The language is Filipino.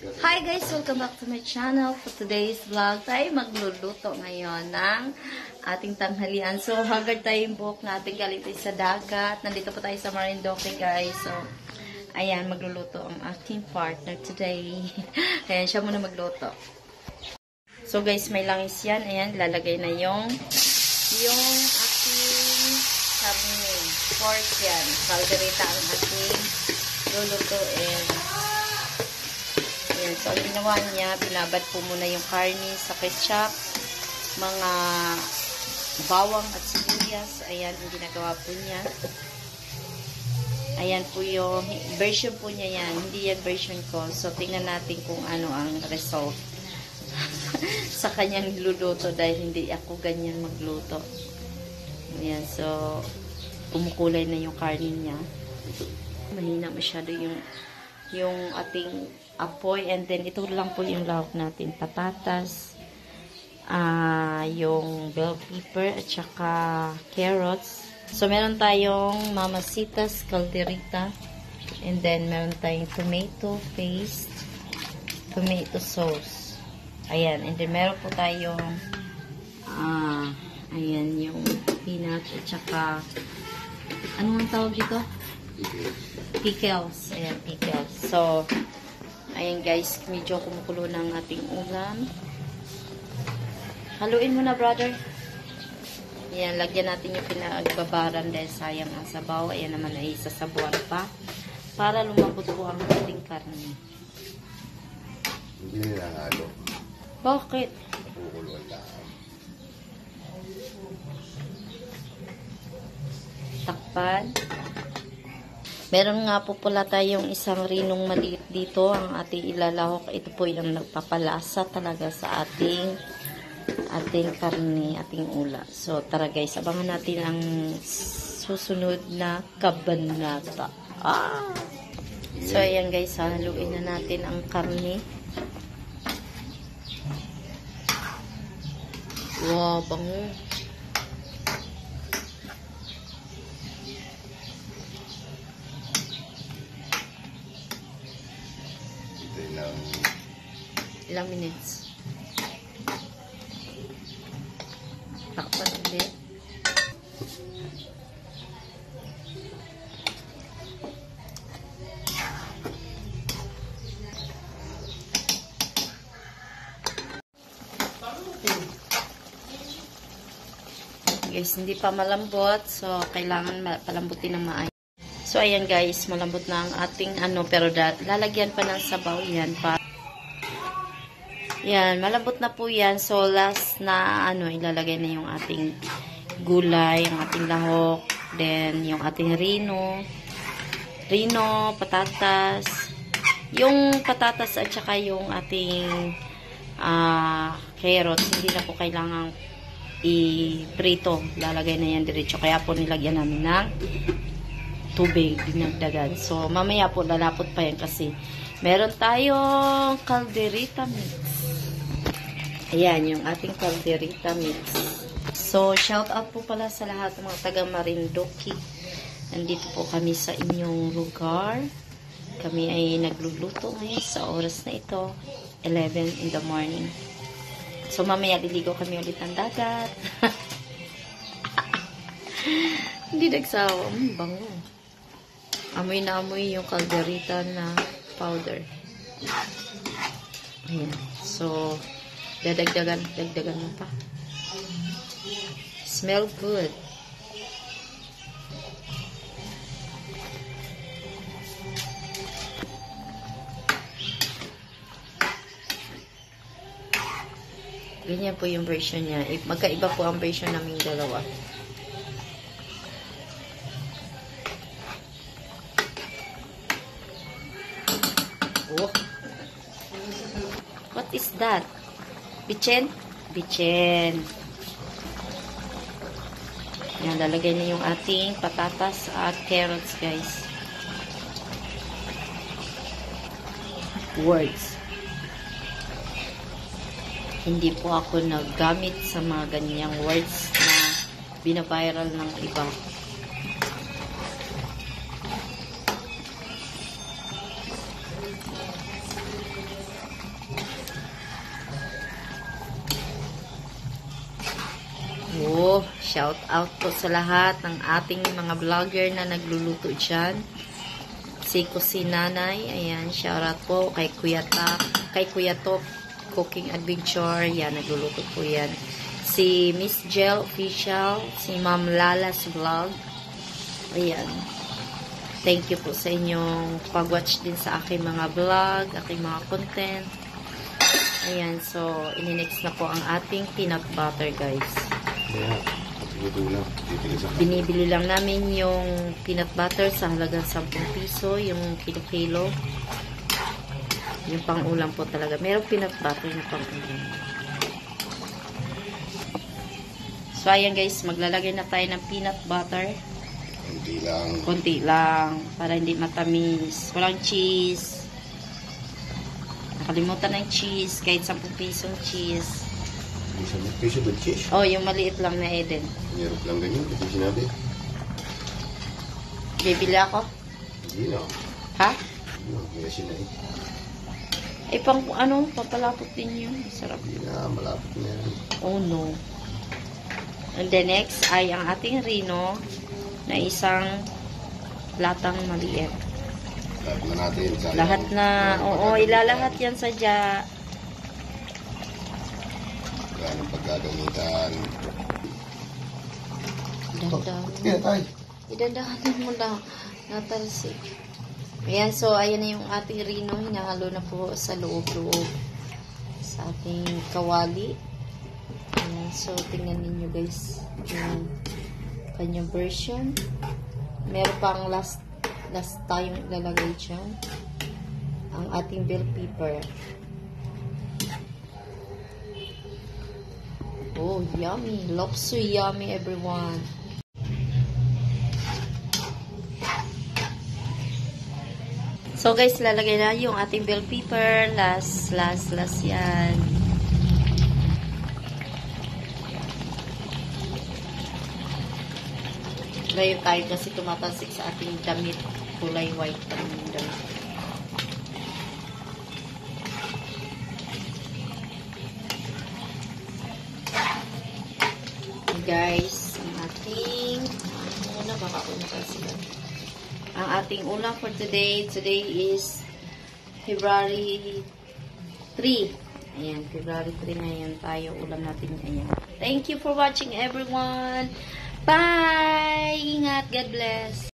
Hi guys! Welcome back to my channel. For today's vlog, tayo magluluto ngayon ng ating tanghalian. So, haggard tayo yung buhok natin galing tayo sa dagat. Nandito pa tayo sa Marinduque guys. So, ayan, magluluto ang aking partner today. Ayan, siya muna magluto. So guys, may langis yan. Ayan, lalagay na yung aking karne. Pork yan. Caldereta ang ating lulutuin. Ayan, so ang ginawa niya, binabad po muna yung karne sa ketchup, mga bawang at sibuyas. Ayan, yung ginagawa po niya. Ayan po yung version po niya yan. Hindi yan version ko. So, tingnan natin kung ano ang result sa kanyang luluto dahil hindi ako ganyan magluto. Ayan, so, kumukulay na yung karne niya. Mahina masyado yung ating apoy, and then ito lang po yung lahok natin, patatas, yung bell pepper at saka carrots. So meron tayong mamasitas, calderita, and then meron tayong tomato paste, tomato sauce. Ayan, and then meron po tayong ayan yung peanut at saka ano ang tawag dito? Pickles. Ayan, pickles. So ayan guys, medyo kumukulo ng ating ulam. Haluin mo na, brother. Ayan, lagyan natin yung pinagbabaran dahil sayang ang sabaw. Ayan naman ay sasabuan pa para lumambot po ang ating karne. Hindi nila halo. Bakit? Nakukulong lang. Takpan. Meron nga po pala tayong isang rinong maliit dito, ang ating ilalahok. Ito po yung nagpapalasa talaga sa ating karne, ating ula. So, tara guys, abangan natin ang susunod na kabanata. So, ayan guys, haluin na natin ang karne. Wow, bango. Ilang minutes. Takpan ulit. Guys, hindi pa malambot. So, kailangan palambutin ng maayos. So, ayan guys, malambot na ang ating pero lalagyan pa ng sabaw yan pa. Yan, malambot na po yan. So, last na ilalagay na yung ating gulay, yung ating lahok, then yung ating rino, patatas, yung patatas at saka yung ating carrots, hindi na po kailangang i-prito. Lalagay na yan diretso. Kaya po nilagyan namin ng tubig, dinagdagan. So, mamaya po lalapot pa yan kasi meron tayong calderita mix. Ayan, yung ating calderita mix. So, shout out po pala sa lahat ng mga taga Marinduque. Nandito po kami sa inyong lugar. Kami ay nagluluto ngayon sa oras na ito, 11 in the morning. So, mamaya liligo kami ulit ng dagat. Hindi nagsawa. Bango. Amoy na amoy yung calderita na powder. Ayan. So, dagdagan mo pa. Smell good. Ganyan po yung version niya. Magkaiba po ang version naming dalawa. Oh. What is that? Bichen? Bichen. Yan, lalagay na yung ating patatas at carrots, guys. Words. Hindi po ako naggamit sa mga ganyang words na binaviral ng iba. Shout out po sa lahat ng ating mga vlogger na nagluluto dyan. Si Kusinanay, ayan, shout out po kay Kuya Top Cooking Adventure, yan, nagluluto po yan. Si Miss Jel Official, si Ma'am Lala's Vlog, ayan. Thank you po sa inyong pag-watch din sa aking mga vlog, aking mga content. Ayan, so, ini-next na po ang ating peanut butter, guys. Kaya, ito lang. Binibili lang namin yung peanut butter sa halagang 10 piso, yung kilo-kilo. Yung pang-ulam po talaga. Merong peanut butter na pang-ulam. So, ayan guys, maglalagay na tayo ng peanut butter. Kunti lang. Konti lang, para hindi matamis. Walang cheese. Nakalimutan ng cheese, kahit 10 pisong cheese. Isang piso with cheese. Oh, yung maliit lang na Eden. Meron lang ganyan. Kasi sinabi. Bibili ako? Hindi na. Ha? Kaya sinabi. Eh, pang ano, papalapot din yun. Sarap. Hindi na. Malapit na yan. Oh, no. And the next ay ang ating rino na isang latang maliit. Lahat na natin. Sayang. Lahat na, oo, ilalahat yan sa dya. Ganang paggagamitan. Dandahan. Kaya tayo. Idandahanan mo lang. Natalsik. Ayan, so, ayan na yung ating rino. Hinahalo na po sa loob-loob sa ating kawali. Ayan, so, tingnan ninyo guys. Yung kanyang version. Meron pang last tayong ilalagay dyan. Ang ating bell pepper. Oh, yummy. Looks so yummy, everyone. So, guys, lalagay na yung ating bell pepper. Last yan. Ngayon tayo kasi tumatasik sa ating damit. Kulay white pa rin yung damit. Guys, ang ating ang ating ulam for today is February 3. Ayan, February 3 ngayon tayo ulam natin. Ayan. Thank you for watching everyone. Bye! Ingat. God bless.